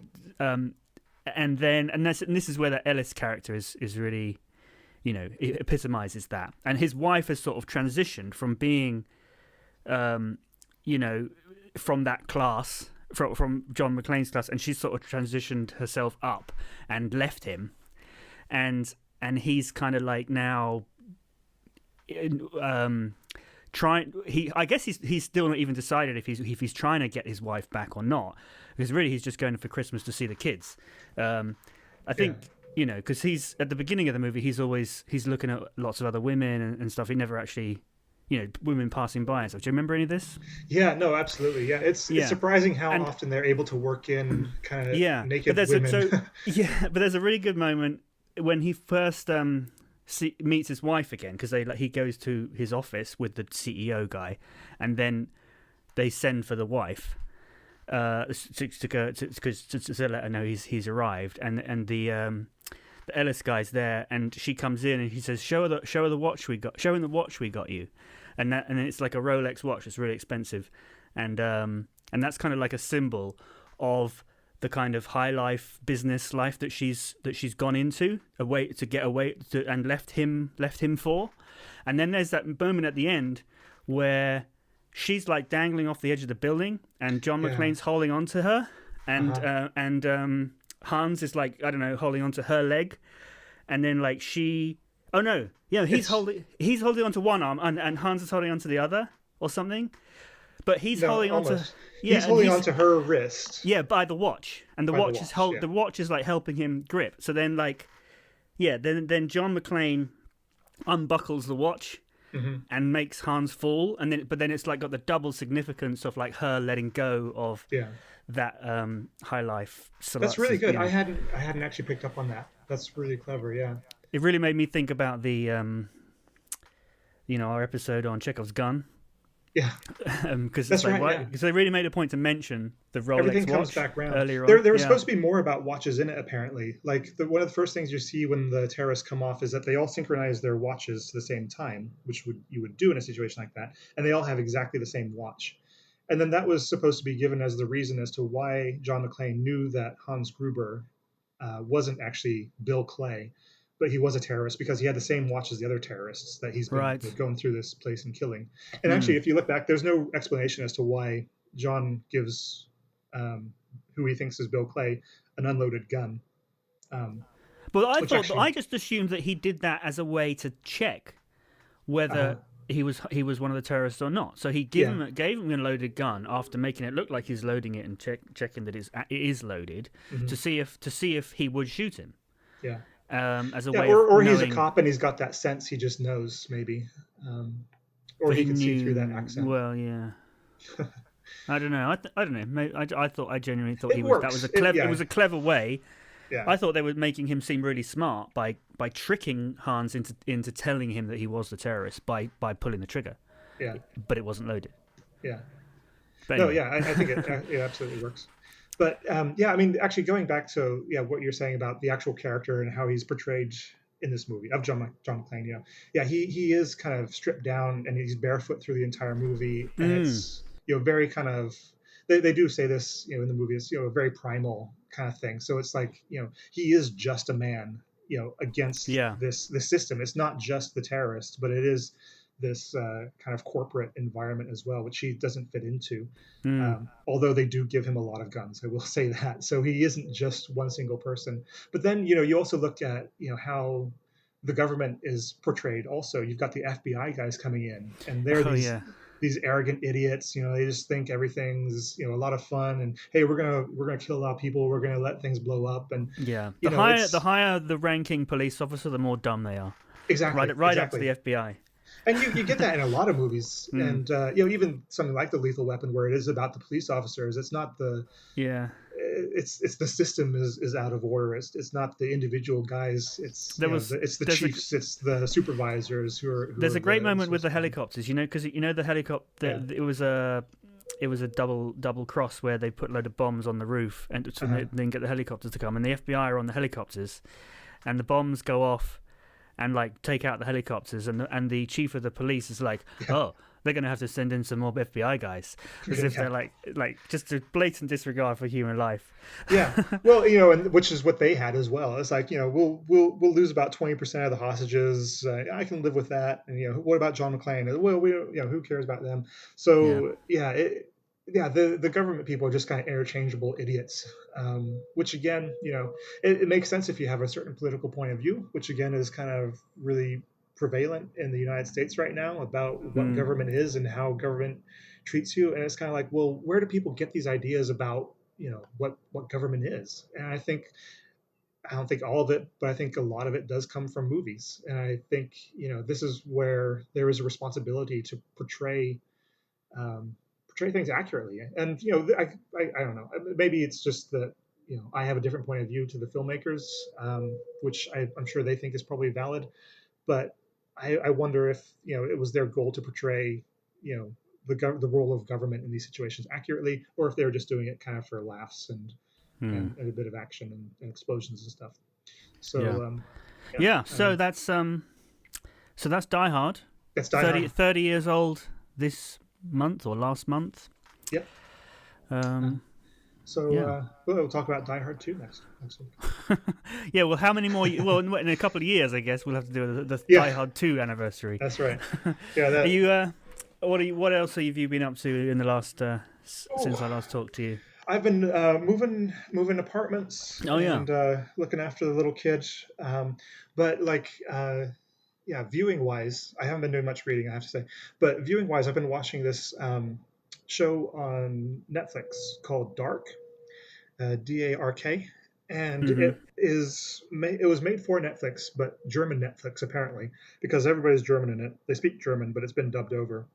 and this is where the Ellis character is really it epitomizes that, and his wife has sort of transitioned from being from that class, from John McClane's class, and she's sort of transitioned herself up and left him, and he's kind of like now trying. I guess he's still not even decided if he's trying to get his wife back or not, because really he's just going for Christmas to see the kids. I think because he's at the beginning of the movie, he's looking at lots of other women and stuff. He never actually. Women passing by and stuff. Do you remember any of this? Yeah, no, absolutely. Yeah, it's surprising how often they're able to work in kind of naked women. But there's a really good moment when he first meets his wife again, because he goes to his office with the CEO guy, and then they send for the wife to let her know he's arrived, and the Ellis guy's there, and she comes in and he says, show her the watch we got, show him the watch we got you, and it's like a Rolex watch. It's really expensive, and that's kind of like a symbol of the kind of high life, business life that she's gone into, and left him for. And then there's that moment at the end where she's like dangling off the edge of the building, and John McClane's holding on to her, and Hans is like, I don't know, holding onto her leg, and then like he's holding onto one arm, and Hans is holding onto the other or something, but he's holding onto he's holding onto her wrist, by the watch, and the watch is like helping him grip. So then then John McClane unbuckles the watch. Mm-hmm. And makes Hans fall, but then it's like got the double significance of like her letting go of that high life. That's really good. I hadn't actually picked up on that. That's really clever. Yeah, it really made me think about the our episode on Chekhov's gun. Yeah, because it's like, right. Because they really made a point to mention the Rolex Everything watch comes back around. Earlier on. There was supposed to be more about watches in it, apparently. Like one of the first things you see when the terrorists come off is that they all synchronize their watches to the same time, which you would do in a situation like that, and they all have exactly the same watch. And then that was supposed to be given as the reason as to why John McClane knew that Hans Gruber wasn't actually Bill Clay, but he was a terrorist because he had the same watch as the other terrorists that he's been going through this place and killing. And actually, if you look back, there's no explanation as to why John gives who he thinks is Bill Clay an unloaded gun. But I just assumed that he did that as a way to check whether he was one of the terrorists or not. So he gave him a loaded gun after making it look like he's loading it and checking that it is loaded, to see if he would shoot him. Yeah. As a way or he's a cop and he's got that sense. He just knows, maybe, or he can see through that accent. Well, yeah. I don't know. I don't know. Maybe, I genuinely thought it was a clever. It was a clever way. Yeah. I thought they were making him seem really smart by tricking Hans into telling him that he was the terrorist by pulling the trigger. Yeah. But it wasn't loaded. Yeah. But anyway. No, yeah, I think it absolutely works. But I mean, actually going back to what you're saying about the actual character and how he's portrayed in this movie of John McClane, he is kind of stripped down and he's barefoot through the entire movie, and it's very kind of they do say this in the movie, it's a very primal kind of thing. So it's like he is just a man against this system. It's not just the terrorists, but it is this kind of corporate environment as well, which he doesn't fit into. Although they do give him a lot of guns, I will say that. So he isn't just one single person. But then, you also look at, how the government is portrayed also. You've got the FBI guys coming in, and they're these arrogant idiots. They just think everything's, a lot of fun, and hey, we're gonna kill a lot of people. We're gonna let things blow up. And the higher the ranking police officer, the more dumb they are. Exactly. Right up to the FBI. And you get that in a lot of movies, and even something like The Lethal Weapon, where it is about the police officers. It's not the it's the system is out of order. It's not the individual guys. It's the chiefs. It's the supervisors who are. There's a great moment with the helicopters, because the helicopter. It was a double cross where they put a load of bombs on the roof and then get the helicopters to come, and the FBI are on the helicopters, and the bombs go off and take out the helicopters, and the chief of the police is like, oh, they're going to have to send in some more FBI guys, as if they're like just a blatant disregard for human life. Yeah, well, and which is what they had as well. It's like, we'll lose about 20% of the hostages. I can live with that. And what about John McClane? Well, who cares about them? So the government people are just kind of interchangeable idiots, which again, it makes sense if you have a certain political point of view, which again is kind of really prevalent in the United States right now about what government is and how government treats you. And it's kind of like, well, where do people get these ideas about, what government is? And I don't think all of it, but I think a lot of it does come from movies. And I think, this is where there is a responsibility to portray things accurately. And I don't know, maybe it's just that I have a different point of view to the filmmakers, which I'm sure they think is probably valid. But I wonder if it was their goal to portray the role of government in these situations accurately, or if they were just doing it kind of for laughs and a bit of action and explosions and stuff. So yeah. So that's Die Hard. That's Die Hard. 30 years old this month or last month. Yep. We'll talk about Die Hard 2 next week. Yeah, well, how many more? Well, in a couple of years, I guess we'll have to do the Die Hard 2 anniversary. That's right. Yeah. Are you? What else have you been up to in the last since I last talked to you? I've been moving apartments. Oh yeah. And looking after the little kid. But viewing wise, I haven't been doing much reading, I have to say. But viewing wise, I've been watching this show on Netflix called Dark, Dark, and it was made for Netflix, but German Netflix apparently, because everybody's German in it. They speak German, but it's been dubbed over,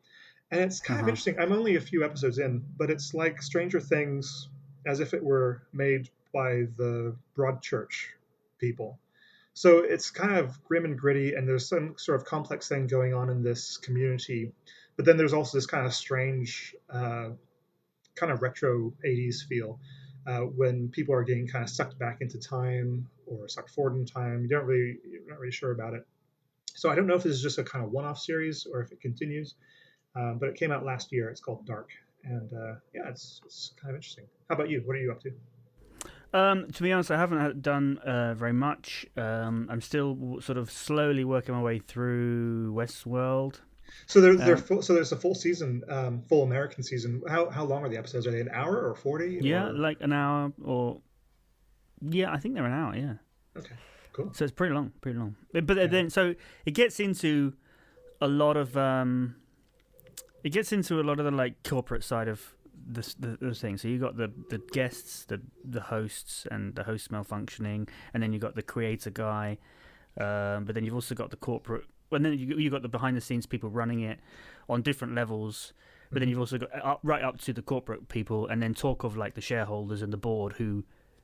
and it's kind of interesting. I'm only a few episodes in, but it's like Stranger Things, as if it were made by the Broadchurch people. So it's kind of grim and gritty, and there's some sort of complex thing going on in this community. But then there's also this kind of strange, kind of retro 80s feel when people are getting kind of sucked back into time or sucked forward in time. You're not really sure about it. So I don't know if this is just a kind of one-off series or if it continues. But it came out last year. It's called Dark. And it's kind of interesting. How about you? What are you up to? To be honest, I haven't done very much. I'm still sort of slowly working my way through Westworld. So there's a full season, full American season. How long are the episodes? Are they an hour or 40? Yeah, like an hour or I think they're an hour. Yeah. Okay. Cool. So it's pretty long. But then so it gets into a lot of the like corporate side of the thing. So you got the guests, the hosts, and the host malfunctioning, and then you got the creator guy. But then you've also got the corporate. And then you got the behind the scenes people running it on different levels. But then you've also got right up to the corporate people, and then talk of like the shareholders and the board who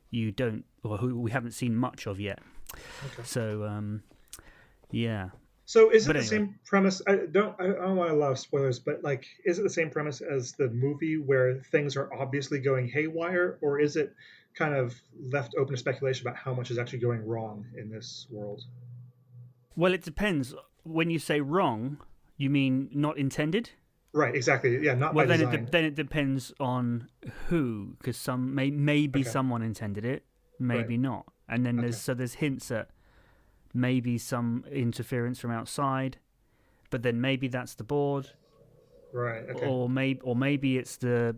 you don't or who we haven't seen much of yet. Okay. So yeah. So is it the same premise? I don't want to allow spoilers, but like, is it the same premise as the movie where things are obviously going haywire, or is it kind of left open to speculation about how much is actually going wrong in this world? Well, it depends. When you say wrong, you mean not intended? Right, exactly. Yeah, not by design. Then it depends on who, because maybe someone intended it, maybe not, and then there's hints at maybe some interference from outside, but then maybe that's the board, right? Okay. Or maybe it's the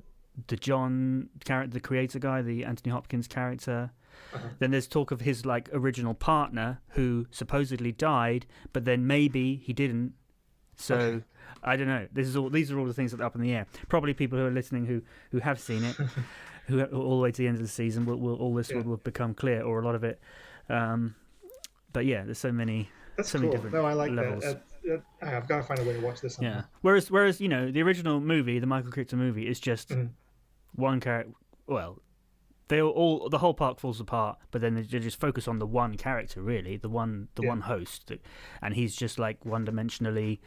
John character, the creator guy, the Anthony Hopkins character. Then there's talk of his like original partner who supposedly died, but then maybe he didn't. So I don't know. These are all the things that are up in the air. Probably people who are listening who have seen it, who are all the way to the end of the season, will become clear, or a lot of it. But yeah, there's so many. That's so cool. many different No, I like levels. that. I've got to find a way to watch this. Yeah. Whereas the original movie, the Michael Crichton movie, is just one character. Well, the whole park falls apart, but then they just focus on the one character, really, the one host, and he's just like one-dimensionally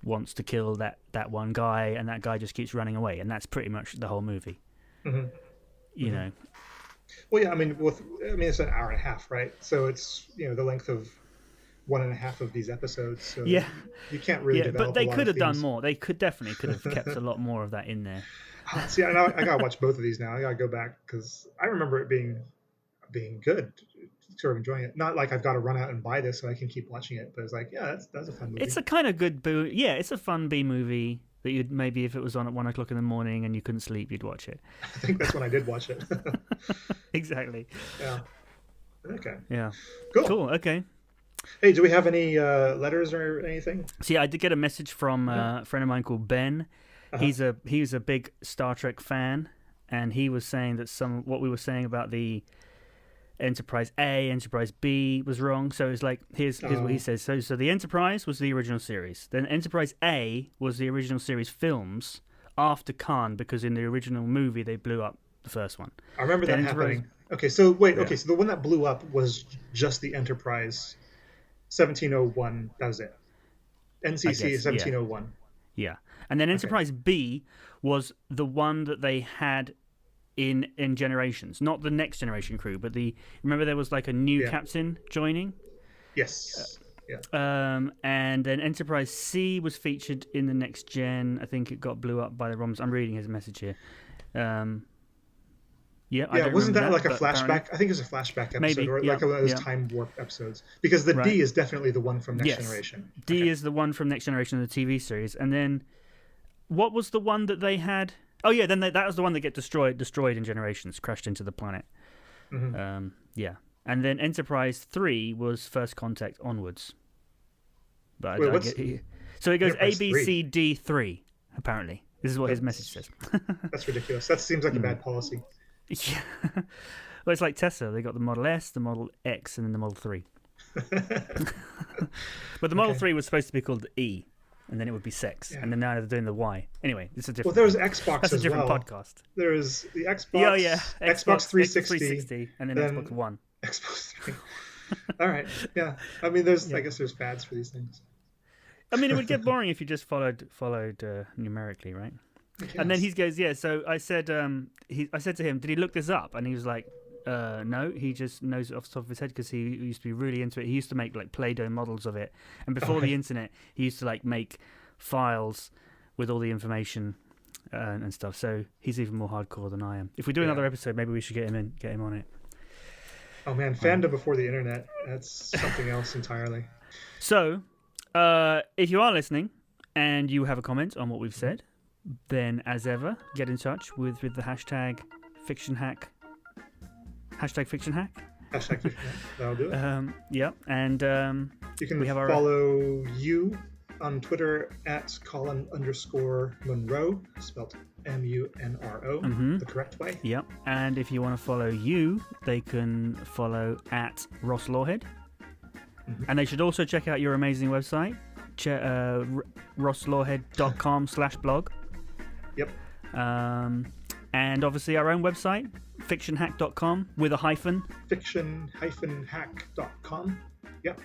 wants to kill that one guy, and that guy just keeps running away, and that's pretty much the whole movie. You know. Well, yeah, I mean, it's an hour and a half, right? So it's the length of 1.5 of these episodes. So you can't really develop. But they could have done more. They definitely could have kept a lot more of that in there. See, I gotta watch both of these now. I gotta go back because I remember it being good, sort of enjoying it. Not like I've got to run out and buy this so I can keep watching it, but it's like, yeah, that's a fun movie. It's a kind of good it's a fun B movie that you'd maybe, if it was on at 1 o'clock in the morning and you couldn't sleep, you'd watch it. I think that's when I did watch it. Exactly. Yeah. Okay. Yeah. Cool. Okay. Hey, do we have any letters or anything? See, I did get a message from a friend of mine called Ben. He's a big Star Trek fan, and he was saying that what we were saying about the Enterprise A, Enterprise B was wrong. So it's like here's what he says. So the Enterprise was the original series. Then Enterprise A was the original series films after Khan, because in the original movie they blew up the first one. I remember that happening. Okay, so wait. Yeah, Okay, so the one that blew up was just the Enterprise 1701. That was it. I NCC guess. Yeah, 1701. yeah. And then Okay. Enterprise B was the one that they had in Generations, not the Next Generation crew, but the remember there was like a new Yeah. captain joining. Yes. Yeah. And then Enterprise C was featured in the Next Gen. I think it got blew up by the ROMs. I'm reading his message here. Yeah, I Yeah, don't wasn't remember that like a but flashback? apparently- I think it was a flashback episode, Maybe, or yeah, like one of those yeah. time warp episodes. Because the Right. D is definitely the one from Next Yes. Generation. D Okay. is the one from Next Generation of the TV series. And then what was the one that they had? Oh, yeah, then that was the one that get destroyed in Generations, crashed into the planet. Mhm. Yeah. And then Enterprise 3 was First Contact onwards. But Wait, I what's get so it goes A, Enterprise B, 3? C, D, 3, apparently. This is what his message says. That's ridiculous. That seems like a bad policy. Yeah. Well, it's like Tesla. They got the Model S, the Model X, and then the Model 3. But the Model 3 was supposed to be called the E, and then it would be sex. Yeah. And then now they're doing the Y. Anyway, it's a Well, different there was Xbox That's a as different well. podcast. There was the Xbox. Yeah, yeah. Xbox 360, and then Xbox One. Xbox 3. All right. Yeah. I mean, I guess there's fads for these things. I mean, it would get boring if you just followed numerically, right? And then he goes, yeah. So I said, I said to him, did he look this up? And he was like, no, he just knows it off the top of his head because he used to be really into it. He used to make like Play-Doh models of it, and before the internet, he used to like make files with all the information and stuff. So he's even more hardcore than I am. If we do another episode, maybe we should get him on it. Oh man, fandom before the internet—that's something else entirely. So, if you are listening and you have a comment on what we've said, then as ever, get in touch with the hashtag FictionHack. Hashtag FictionHack. Hashtag Fiction Hack. That'll do it. Yeah, and You can we have follow you on Twitter at Colin_Munro, spelled MUNRO, the correct way. Yeah, and if you want to follow you, they can follow at Ross Lawhead. And they should also check out your amazing website, rosslawhead.com/blog. Yep. And obviously our own website, fictionhack.com with a hyphen. Fiction-hack.com. Yep.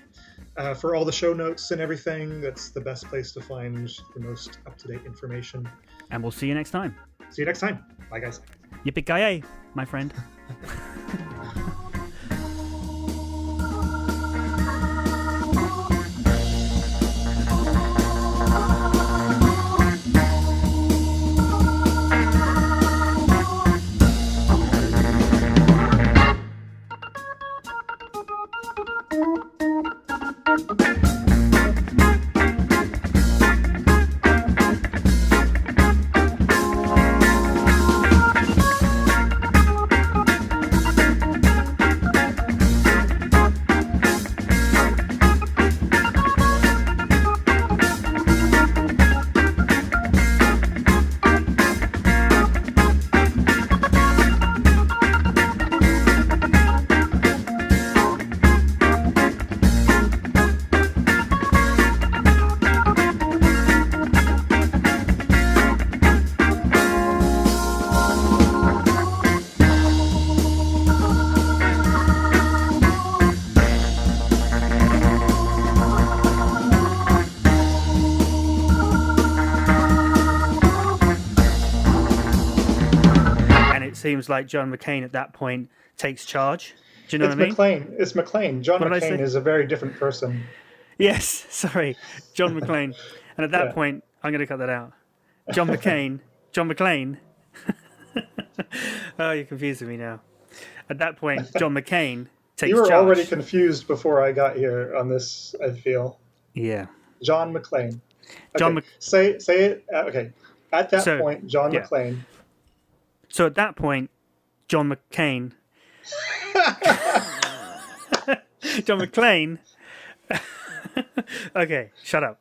For all the show notes and everything, that's the best place to find the most up-to-date information. And we'll see you next time. See you next time. Bye, guys. Yippee-ki-yay, my friend. Seems like John McCain at that point takes charge. Do you know what I mean? It's McClane. John McCain is a very different person. Yes, sorry. John McClane. And at that point, I'm going to cut that out. John McCain. John McClane. Oh, you're confusing me now. At that point, John McCain takes charge. You were already confused before I got here on this, I feel. Yeah. John McClane. Okay. John say it. Okay. At that point, John McClane. So at that point, John McCain. John McClane. Okay, shut up.